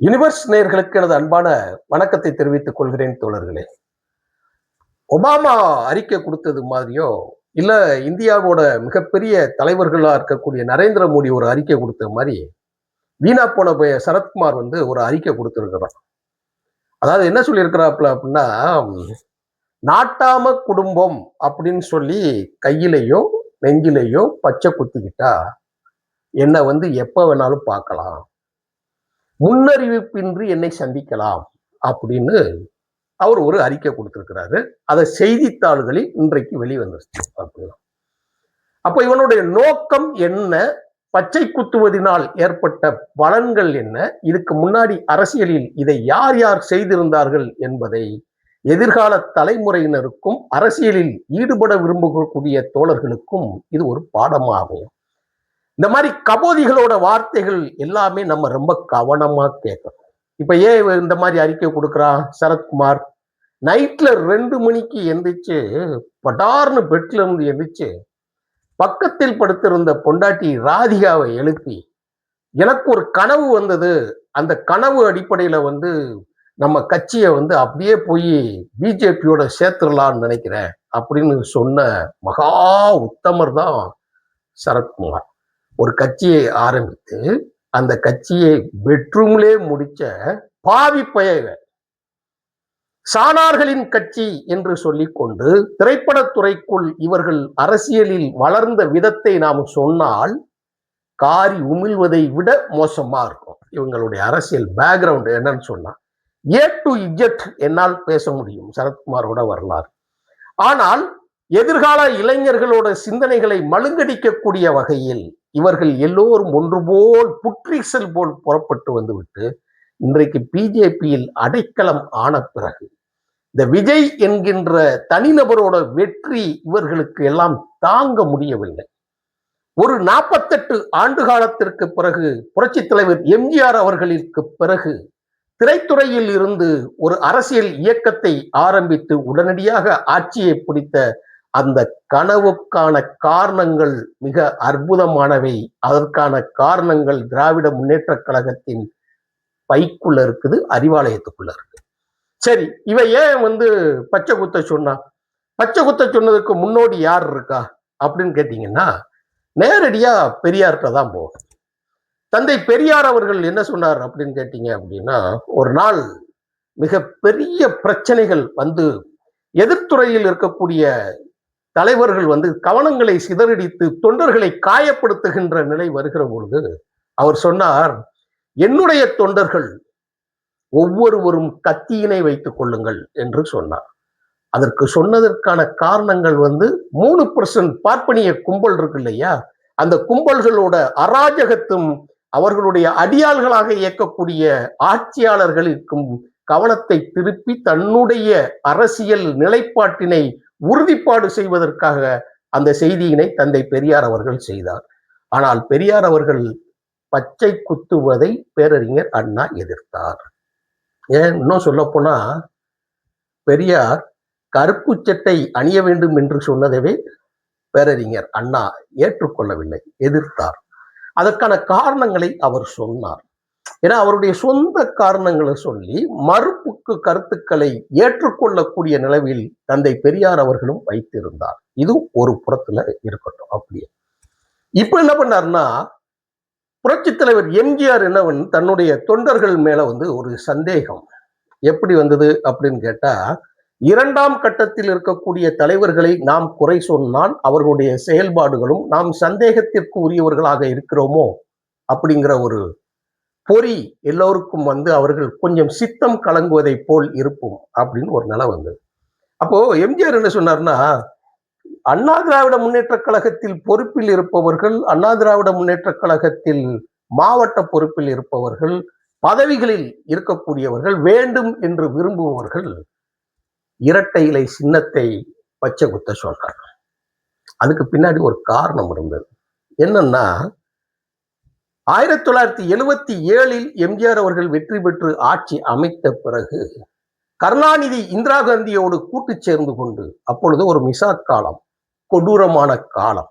Universe நேயர்களுக்கு எனது அன்பான வணக்கத்தை தெரிவித்துக் கொள்கிறேன் தோழர்களே. ஒபாமா அறிக்கை கொடுத்தது மாதிரியோ, இல்ல இந்தியாவோட மிகப்பெரிய தலைவர்களா இருக்கக்கூடிய நரேந்திர மோடி ஒரு அறிக்கை கொடுத்த மாதிரி, வீணா போன சரத்குமார் ஒரு அறிக்கை கொடுத்திருக்கிறார். அதாவது என்ன சொல்லியிருக்கிறாப்புல அப்படின்னா, நாட்டாம குடும்பம் அப்படின்னு சொல்லி கையிலையோ நெஞ்சிலையோ பச்சை குத்திக்கிட்டா என்னை எப்ப வேணாலும் பார்க்கலாம், முன்னறிவிப்பின்றி என்னை சந்திக்கலாம் அப்படின்னு அவர் ஒரு அறிக்கை கொடுத்திருக்கிறாரு. அதை செய்தித்தாள்களில் இன்றைக்கு வெளிவந்துருச்சு. அப்ப இவனுடைய நோக்கம் என்ன, பச்சை குத்துவதனால் ஏற்பட்ட பலன்கள் என்ன, இதுக்கு முன்னாடி அரசியலில் இதை யார் யார் செய்திருந்தார்கள் என்பதை எதிர்கால தலைமுறையினருக்கும் அரசியலில் ஈடுபட விரும்பக்கூடிய தோழர்களுக்கும் இது ஒரு பாடமாகும். இந்த மாதிரி கபோதிகளோட வார்த்தைகள் எல்லாமே நம்ம ரொம்ப கவனமா கேட்கணும். இப்ப ஏன் இந்த மாதிரி அறிக்கை கொடுக்குறான் சரத்குமார்? நைட்ல 2 மணிக்கு எந்திரிச்சு படார்னு பெட்ல இருந்து எந்திரிச்சு பக்கத்தில் படுத்திருந்த பொண்டாட்டி ராதிகாவை எழுப்பி, எனக்கு ஒரு கனவு வந்தது, அந்த கனவு அடிப்படையில நம்ம கட்சியை அப்படியே போய் பிஜேபியோட சேர்த்துடலான்னு நினைக்கிறேன் அப்படின்னு சொன்ன மகா உத்தமர் தான் சரத்குமார். ஒரு கட்சியை ஆரம்பித்து அந்த கட்சியை பெட்ரூம்லே முடிச்ச பாவி பயவ, சாணார்களின் கட்சி என்று சொல்லிக்கொண்டு திரைப்படத்துறைக்குள் இவர்கள் அரசியலில் வளர்ந்த விதத்தை நாம் சொன்னால் காரி உமிழ்வதை விட மோசமா இருக்கும். இவங்களுடைய அரசியல் பேக்ரவுண்ட் என்னன்னு சொன்னா A to Z என்னால் பேச முடியும் சரத்குமாரோட வரலாறு. ஆனால் எதிர்கால இளைஞர்களோட சிந்தனைகளை மழுங்கடிக்கக்கூடிய வகையில் இவர்கள் எல்லோரும் ஒன்று போல் புற்றீசல் போல் புறப்பட்டு வந்துவிட்டு இன்றைக்கு பிஜேபியில் அடைக்கலம் ஆன பிறகு இந்த விஜய் என்கின்ற தனிநபரோட வெற்றி இவர்களுக்கு எல்லாம் தாங்க முடியவில்லை. ஒரு 48 ஆண்டு காலத்திற்கு பிறகு புரட்சி தலைவர் எம்ஜிஆர் அவர்களுக்கு பிறகு திரைத்துறையில் இருந்து ஒரு அரசியல் இயக்கத்தை ஆரம்பித்து உடனடியாக ஆட்சியை பிடித்த அந்த கனவுக்கான காரணங்கள் மிக அற்புதமானவை. அதற்கான காரணங்கள் திராவிட முன்னேற்ற கழகத்தின் பைக்குள்ள இருக்குது, அறிவாலயத்துக்குள்ள இருக்கு. சரி, இவ ஏன் பச்சை குத்த சொன்னா? பச்சை குத்த சொன்னதுக்கு முன்னோடி யார் இருக்கா அப்படின்னு கேட்டீங்கன்னா, நேரடியா பெரியார்கிட்ட தான் போகும். தந்தை பெரியார் அவர்கள் என்ன சொன்னார் அப்படின்னு கேட்டீங்க அப்படின்னா, ஒரு நாள் மிக பெரிய பிரச்சனைகள் எதிர்த்துறையில் இருக்கக்கூடிய தலைவர்கள் கவனங்களை சிதறடித்து தொண்டர்களை காயப்படுத்துகின்ற நிலை வருகிற பொழுது அவர் சொன்னார், என்னுடைய தொண்டர்கள் ஒவ்வொருவரும் கத்தியினை வைத்துக் கொள்ளுங்கள் என்று சொன்னார். அதற்கு சொன்னதற்கான காரணங்கள் 3% பார்ப்பனிய கும்பல் இருக்கு இல்லையா, அந்த கும்பல்களோட அராஜகத்தும் அவர்களுடைய அடியாள்களாக இயக்கக்கூடிய ஆட்சியாளர்களுக்கும் கவனத்தை திருப்பி தன்னுடைய அரசியல் நிலைப்பாட்டினை உறுதிப்பாடு செய்வதற்காக அந்த செய்தியினை தந்தை பெரியார் அவர்கள் செய்தார். ஆனால் பெரியார் அவர்கள் பச்சை குத்துவதை பேரறிஞர் அண்ணா எதிர்த்தார். ஏன் இன்னும் சொல்ல போனா, பெரியார் கருப்பு சட்டை அணிய வேண்டும் என்று சொன்னதவே பேரறிஞர் அண்ணா ஏற்றுக்கொள்ளவில்லை, எதிர்த்தார். அதற்கான காரணங்களை அவர் சொன்னார். ஏன்னா அவருடைய சொந்த காரணங்களை சொல்லி மறுப்புக்கு கருத்துக்களை ஏற்றுக்கொள்ளக்கூடிய நிலவில் தந்தை பெரியார் அவர்களும் வைத்திருந்தார். இது ஒரு புறத்துல இருக்கட்டும். அப்படியே இப்ப என்ன பண்ணார்னா, புரட்சி தலைவர் எம்ஜிஆர் தன்னுடைய தொண்டர்கள் மேல ஒரு சந்தேகம் எப்படி வந்தது அப்படின்னு கேட்டா, 2ஆம் கட்டத்தில் இருக்கக்கூடிய தலைவர்களை நாம் குறை சொன்னால் அவர்களுடைய செயல்பாடுகளும் நாம் சந்தேகத்திற்கு உரியவர்களாக இருக்கிறோமோ அப்படிங்கிற ஒரு பொறி எல்லோருக்கும் அவர்கள் கொஞ்சம் சித்தம் கலங்குவதை போல் இருப்போம் அப்படின்னு ஒரு நிலை வந்தது. அப்போ எம்ஜிஆர் என்ன சொன்னார்னா, அண்ணா திராவிட முன்னேற்ற கழகத்தில் பொறுப்பில் இருப்பவர்கள், அண்ணா திராவிட முன்னேற்ற கழகத்தில் மாவட்ட பொறுப்பில் இருப்பவர்கள், பதவிகளில் இருக்கக்கூடியவர்கள், வேண்டும் என்று விரும்புபவர்கள் இரட்டை இலை சின்னத்தை பச்சை குத்த சொன்னார். அதுக்கு பின்னாடி ஒரு காரணம் இருந்தது. என்னன்னா, 1977 எம்ஜிஆர் அவர்கள் வெற்றி பெற்று ஆட்சி அமைத்த பிறகு கருணாநிதி இந்திரா காந்தியோடு கூட்டு சேர்ந்து கொண்டு, அப்பொழுது ஒரு மிசா காலம், கொடூரமான காலம்,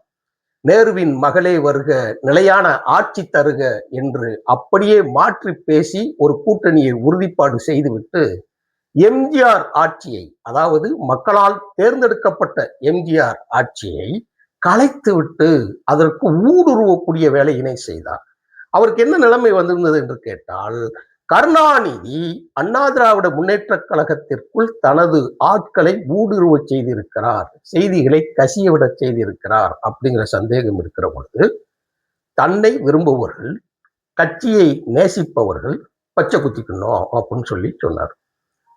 நேருவின் மகளே வருக, நிலையான ஆட்சி தருக என்று அப்படியே மாற்றி பேசி ஒரு கூட்டணியை உறுதிப்பாடு செய்துவிட்டு எம்ஜிஆர் ஆட்சியை, அதாவது மக்களால் தேர்ந்தெடுக்கப்பட்ட எம்ஜிஆர் ஆட்சியை கலைத்து விட்டு அதற்கு ஊடுருவக்கூடிய வேலையினை செய்தார். அவருக்கு என்ன நிலைமை வந்திருந்தது என்று கேட்டால், கருணாநிதி அண்ணா திராவிட முன்னேற்ற கழகத்திற்குள் தனது ஆட்களை ஊடுருவ செய்திருக்கிறார், செய்திகளை கசியவிட செய்திருக்கிறார் அப்படிங்கிற சந்தேகம் இருக்கிற பொழுது, தன்னை விரும்புபவர்கள், கட்சியை நேசிப்பவர்கள் பச்சை குத்திக்கணும் அப்படின்னு சொல்லி சொன்னார்.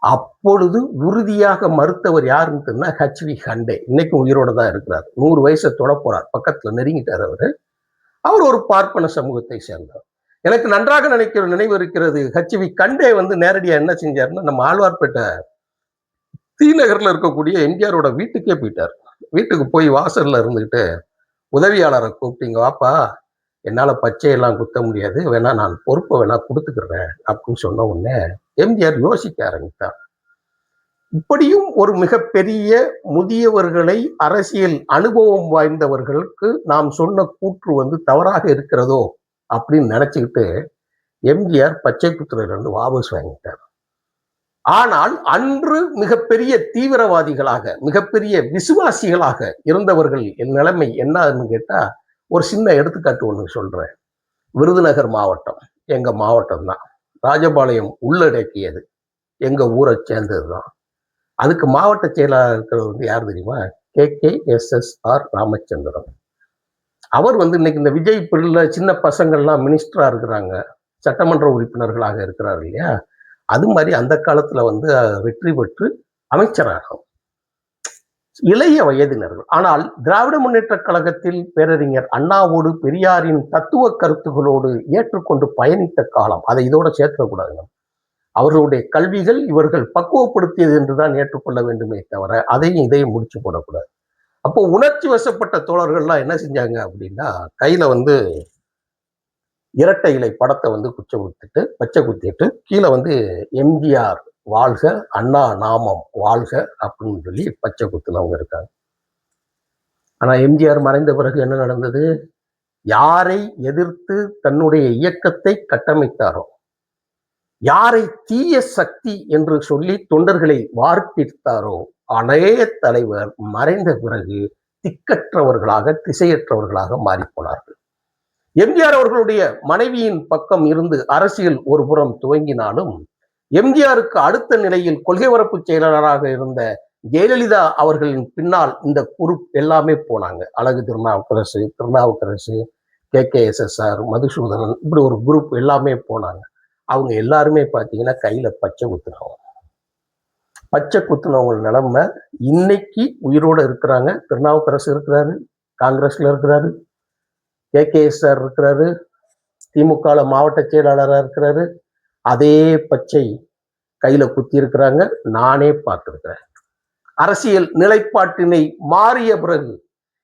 அப்பொழுது உறுதியாக மறுத்தவர் யாருன்னு ஹெச்வி கண்டே. இன்னைக்கும் உயிரோட தான் இருக்கிறார். 100 வயசை தொட போறார், பக்கத்துல நெருங்கிட்டார் அவரு. அவர் ஒரு பார்ப்பன சமூகத்தை சேர்ந்தவர். எனக்கு நன்றாக நினைவு இருக்கிறது. ஹெச்வி கண்டே நேரடியா என்ன செஞ்சாருன்னா, நம்ம ஆழ்வார்பேட்டை தீநகர்ல இருக்கக்கூடிய எம்ஜிஆரோட வீட்டுக்கே போயிட்டார். வீட்டுக்கு போய் வாசல்ல இருந்துகிட்டு உதவியாளரை கூப்பிட்டீங்க, வாப்பா என்னால பச்சையெல்லாம் குத்த முடியாது, வேணா நான் பொறுப்பை வேணா கொடுத்துக்கிறேன் அப்படின்னு சொன்ன உடனே எம்ஜிஆர் யோசிக்க ஆரம்பித்தார். இப்படியும் ஒரு மிகப்பெரிய முதியவர்களை, அரசியல் அனுபவம் வாய்ந்தவர்களுக்கு நாம் சொன்ன கூற்று தவறாக இருக்கிறதோ அப்படின்னு நினைச்சுக்கிட்டு எம்ஜிஆர் பச்சை குத்துறையிலிருந்து வாபஸ் வாங்கிட்டார். ஆனால் அன்று மிகப்பெரிய தீவிரவாதிகளாக, மிகப்பெரிய விசுவாசிகளாக இருந்தவர்கள் என் நிலைமை என்னன்னு கேட்டா, ஒரு சின்ன எடுத்துக்காட்டு ஒன்று சொல்றேன். விருதுநகர் மாவட்டம் எங்க மாவட்டம் தான். ராஜபாளையம் உள்ளடக்கியது, எங்க ஊரை சேர்ந்ததுதான். அதுக்கு மாவட்ட செயலாளர் இருக்கிறது யார் தெரியுமா? KKSSR ராமச்சந்திரன். அவர் இன்னைக்கு இந்த விஜய் பிரிவுல சின்ன பசங்கள்லாம் மினிஸ்டரா இருக்கிறாங்க, சட்டமன்ற உறுப்பினர்களாக இருக்கிறார் இல்லையா? அது மாதிரி அந்த காலத்துல வெற்றி பெற்று அமைச்சராகும் இளைய வயதினர்கள். ஆனால் திராவிட முன்னேற்ற கழகத்தில் பேரறிஞர் அண்ணாவோடு, பெரியாரின் தத்துவ கருத்துகளோடு ஏற்றுக்கொண்டு பயணித்த காலம், அதை இதோட சேர்க்கக்கூடாதுங்க. அவர்களுடைய கல்விகள் இவர்கள் பக்குவப்படுத்தியது என்றுதான் ஏற்றுக்கொள்ள வேண்டுமே தவிர அதையும் இதையும் முடிச்சு போடக்கூடாது. அப்போ உணர்ச்சி வசப்பட்ட தோழர்கள்லாம் என்ன செஞ்சாங்க அப்படின்னா, கையில இரட்டை இலை படத்தை குச்சை குத்திட்டு, பச்சை குத்திட்டு, கீழே எம்ஜிஆர் வாழ்க, அண்ணா நாமம் வாழ்க அப்படின்னு சொல்லி பச்சை குத்துனவங்க இருக்காங்க. ஆனா எம்ஜிஆர் மறைந்த பிறகு என்ன நடந்தது? யாரை எதிர்த்து தன்னுடைய இயக்கத்தை கட்டமைத்தாரோ, யாரை தீய சக்தி என்று சொல்லி தொண்டர்களை வார்ப்பித்தாரோ, அனைய தலைவர் மறைந்த பிறகு திக்கற்றவர்களாக, திசையற்றவர்களாக மாறிப்போனார்கள். எம்ஜிஆர் அவர்களுடைய மனைவியின் பக்கம் இருந்து அரசியல் ஒரு புறம் துவங்கினாலும், எம்ஜிஆருக்கு அடுத்த நிலையில் கொள்கை பரப்பு செயலாளராக இருந்த ஜெயலலிதா அவர்களின் பின்னால் இந்த குரூப் எல்லாமே போனாங்க. அழகு திருநாவுக்கரசு, KKSSR, மதுசூதனன், இப்படி ஒரு குரூப் எல்லாமே போனாங்க. அவங்க எல்லாருமே பார்த்தீங்கன்னா கையில பச்சை குத்துனவங்க. பச்சை குத்துனவங்க நிலைமை இன்னைக்கு உயிரோட இருக்கிறாங்க. திருநாவுக்கரசு இருக்கிறாரு, காங்கிரஸ்ல இருக்கிறாரு, KKSR இருக்கிறாரு, திமுக மாவட்ட செயலாளராக இருக்கிறாரு. அதே பச்சை கையில குத்தி இருக்கிறாங்க. நானே பார்த்திருக்கிறேன். அரசியல் நிலைப்பாட்டினை மாறிய பிறகு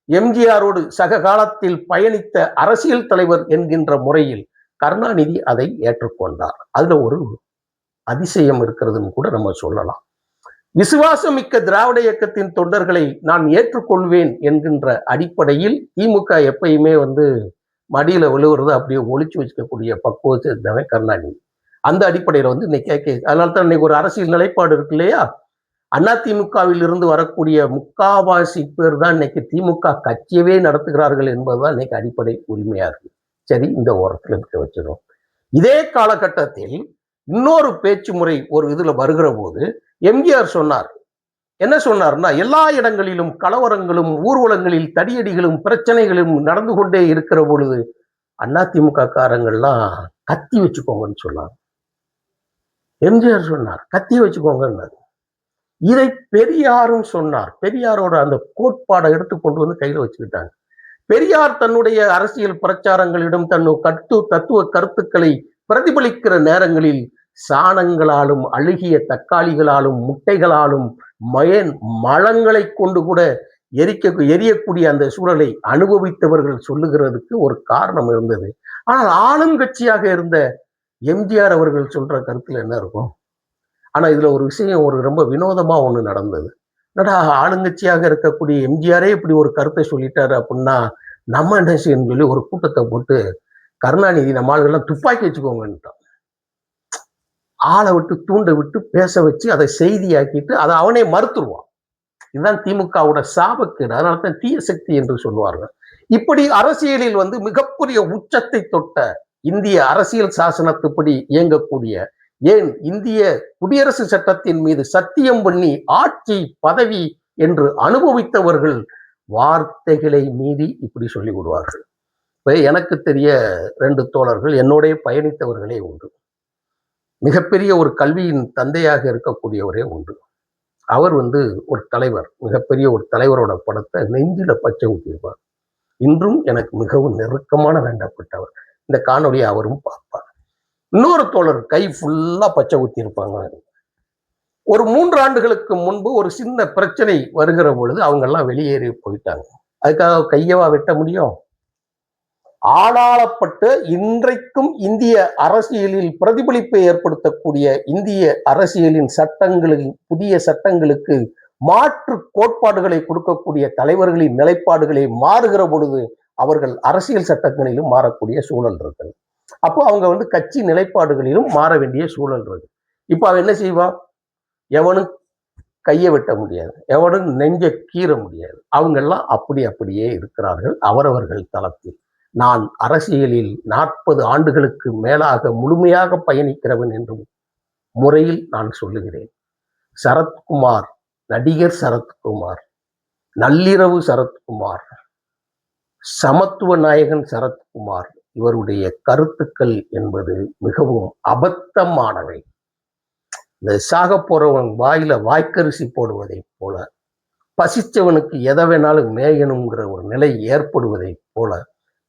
எம்ஜிஆரோடு சக காலத்தில் பயணித்த அரசியல் தலைவர் என்கின்ற முறையில் கருணாநிதி அதை ஏற்றுக்கொண்டார். அதுல ஒரு அதிசயம் இருக்கிறதுன்னு கூட நம்ம சொல்லலாம். விசுவாசமிக்க திராவிட இயக்கத்தின் தொண்டர்களை நான் ஏற்றுக்கொள்வேன் என்கின்ற அடிப்படையில் திமுக எப்பயுமே மடியில விழுவுறதை அப்படியே ஒழிச்சு வச்சுக்கக்கூடிய பக்குவத்தை இருந்தவன் கருணாநிதி. அந்த அடிப்படையில் இன்னைக்கு அதனால்தான் இன்னைக்கு ஒரு அரசியல் நிலைப்பாடு இருக்கு இல்லையா? அதிமுகவில் இருந்து வரக்கூடிய முக்காவாசி பேர் தான் இன்னைக்கு திமுக கட்சியவே நடத்துகிறார்கள் என்பதுதான் இன்னைக்கு அடிப்படை உரிமையா இருக்கு. சரி, இந்த ஓரத்தில் இருக்க வச்சிடும். இதே காலகட்டத்தில் இன்னொரு பேச்சு முறை ஒரு இதுல வருகிற போது எம்ஜிஆர் சொன்னார். என்ன சொன்னார்னா, எல்லா இடங்களிலும் கலவரங்களும், ஊர்வலங்களில் தடியடிகளும், பிரச்சனைகளும் நடந்து கொண்டே இருக்கிற பொழுது அதிமுக காரங்கள்லாம் கத்தி வச்சுக்கோங்கன்னு சொன்னார். எம்ஜிஆர் சொன்னார் கத்தி வச்சுக்கோங்கன்னாரு. இதை பெரியாரும் சொன்னார். பெரியாரோட அந்த கோட்பாடை எடுத்துக்கொண்டு கையில வச்சுக்கிட்டாங்க. பெரியார் தன்னுடைய அரசியல் பிரச்சாரங்களிடம் தத்துவ கருத்துக்களை பிரதிபலிக்கிற நேரங்களில் சாணங்களாலும், அழுகிய தக்காளிகளாலும், முட்டைகளாலும், மலங்களை கொண்டு கூட எரியக்கூடிய அந்த சூழலை அனுபவித்தவர்கள் சொல்லுகிறதுக்கு ஒரு காரணம் இருந்தது. ஆனால் ஆளுங்கட்சியாக இருந்த எம்ஜிஆர் அவர்கள் சொல்ற கருத்துல என்ன இருக்கும்? ஆனா இதுல ஒரு விஷயம், ஒரு ரொம்ப வினோதமா ஒண்ணு நடந்தது. என்னடா, ஆளுங்கட்சியாக இருக்கக்கூடிய எம்ஜிஆரே இப்படி ஒரு கருத்தை சொல்லிட்டாரு அப்படின்னா நம்ம என்ன செய்யணும்னு சொல்லி ஒரு கூட்டத்தை போட்டு கருணாநிதி நம்ம ஆளுகள்லாம் துப்பாக்கி வச்சுக்கோங்கன்ட்டான். ஆளை விட்டு தூண்ட விட்டு பேச வச்சு அதை செய்தியாக்கிட்டு அதை அவனே மறுத்துருவான். இதுதான் திமுகவோட சாபக்கேடு. அதனால்தான் தீய சக்தி என்று சொல்லுவார்கள். இப்படி அரசியலில் மிகப்பெரிய உச்சத்தை தொட்ட இந்திய அரசியல் சாசனத்துப்படி இயங்கக்கூடிய, ஏன் இந்திய குடியரசு சட்டத்தின் மீது சத்தியம் பண்ணி ஆட்சி பதவி என்று அனுபவித்தவர்கள் வார்த்தைகளை மீறி இப்படி சொல்லி விடுவார்கள். இப்ப எனக்கு தெரிய 2 தோழர்கள் என்னோட பயணித்தவர்களே உண்டு. மிகப்பெரிய ஒரு கல்வியின் தந்தையாக இருக்கக்கூடியவரே உண்டு. அவர் ஒரு தலைவர், மிகப்பெரிய ஒரு தலைவரோட படத்தை நெஞ்சில பச்சை ஊட்டியிருப்பார். இன்றும் எனக்கு மிகவும் நெருக்கமான வேண்டப்பட்டவர். இந்த காணொலியை அவரும் பார்ப்பார். இன்னொரு தோழர் கை ஃபுல்லா பச்சை ஊத்தி இருப்பாங்க. ஒரு 3 ஆண்டுகளுக்கு முன்பு ஒரு சின்ன பிரச்சனை வருகிற பொழுது அவங்க எல்லாம் வெளியேறி போயிட்டாங்க. அதுக்காக கையவா வெட்ட முடியும்? ஆளாளப்பட்டு இன்றைக்கும் இந்திய அரசியலில் பிரதிபலிப்பை ஏற்படுத்தக்கூடிய இந்திய அரசியலின் சட்டங்களில் புதிய சட்டங்களுக்கு மாற்று கோட்பாடுகளை கொடுக்கக்கூடிய தலைவர்களின் நிலைப்பாடுகளை மாறுகிற பொழுது அவர்கள் அரசியல் சட்டங்களிலும் மாறக்கூடிய சூழல் இருக்குது. அப்போ அவங்க கட்சி நிலைப்பாடுகளிலும் மாற வேண்டிய சூழல் இருக்கு. இப்ப அவன் என்ன செய்வான்? எவனும் கையை வெட்ட முடியாது, எவனும் நெஞ்ச கீற முடியாது. அவங்க எல்லாம் அப்படியே இருக்கிறார்கள் அவரவர்கள் தளத்தில். நான் அரசியலில் 40 ஆண்டுகளுக்கு மேலாக முழுமையாக பயணிக்கிறவன் என்றும் முறையில் நான் சொல்லுகிறேன். சரத்குமார், நடிகர் சரத்குமார், நள்ளிரவு சரத்குமார், சமத்துவ நாயகன் சரத்குமார், இவருடைய கருத்துக்கள் என்பது மிகவும் அபத்தமானவை. இந்த சாக போறவன் வாயில வாய்க்கரிசி போடுவதை போல, பசிச்சவனுக்கு எதை வேணாலும் மேயணுங்கிற ஒரு நிலை ஏற்படுவதை போல,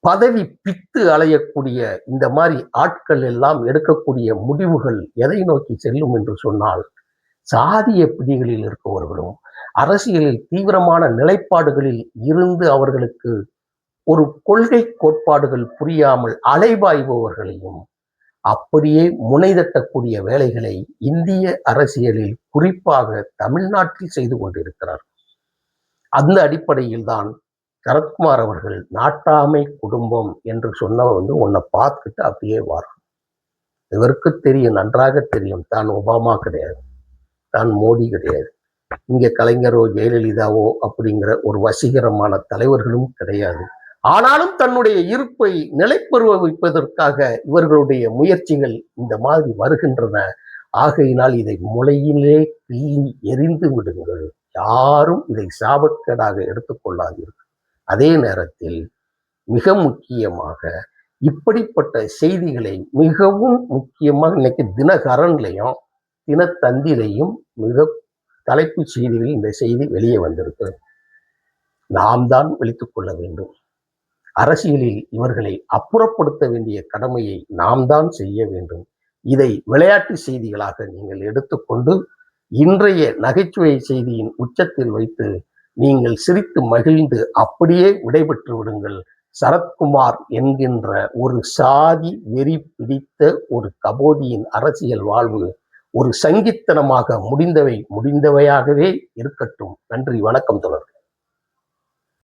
பதவி பித்து அலையக்கூடிய இந்த மாதிரி ஆட்கள் எல்லாம் எடுக்கக்கூடிய முடிவுகள் எதை நோக்கி செல்லும் என்று சொன்னால், சாதிய பிடிகளில் இருக்கவர்களும் அரசியலில் தீவிரமான நிலைப்பாடுகளில் இருந்து அவர்களுக்கு ஒரு கொள்கை கோட்பாடுகள் புரியாமல் அலைபாய்பவர்களையும் அப்படியே முனைதட்டக்கூடிய வேலைகளை இந்திய அரசியலில் குறிப்பாக தமிழ்நாட்டில் செய்து கொண்டிருக்கிறார். அந்த அடிப்படையில் தான் சரத்குமார் அவர்கள் நாட்டாமை குடும்பம் என்று சொன்னவன் உன்னை பார்த்துட்டு அப்படியே வரும். இவருக்கு தெரியும், நன்றாக தெரியும், தான் ஒபாமா கிடையாது, தான் மோடி கிடையாது, இங்க கலைஞரோ ஜெயலலிதாவோ அப்படிங்கிற ஒரு வசீகரமான தலைவர்களும் கிடையாது. ஆனாலும் தன்னுடைய இருப்பை நிலைப்பெறுவ வைப்பதற்காக இவர்களுடைய முயற்சிகள் இந்த மாதிரி வருகின்றன. ஆகையினால் இதை முளையிலே கிள்ளி எரிந்து விடுங்கள். யாரும் இதை சாபக்கேடாக எடுத்துக்கொள்ளாதீர்கள். அதே நேரத்தில் மிக முக்கியமாக இப்படிப்பட்ட செய்திகளை மிகவும் முக்கியமாக இன்னைக்கு தினகரன்லையும் தினத்தந்திலையும் மிக தலைப்பு செய்திகளில் இந்த செய்தி வெளியே வந்திருக்கு. நாம் தான் விழித்துக் கொள்ள வேண்டும். அரசியலில் இவர்களை அப்புறப்படுத்த வேண்டிய கடமையை நாம் தான் செய்ய வேண்டும். இதை விளையாட்டு செய்திகளாக நீங்கள் எடுத்துக்கொண்டு இன்றைய நகைச்சுவை செய்தியின் உச்சத்தில் வைத்து நீங்கள் சிரித்து மகிழ்ந்து அப்படியே விடைபெற்று விடுங்கள். சரத்குமார் என்கின்ற ஒரு சாதி வெறி பிடித்த ஒரு கபோதியின் அரசியல் வாழ்வு ஒரு சங்கித்தனமாக முடிந்தவையாகவே இருக்கட்டும். நன்றி, வணக்கம் தொடர்.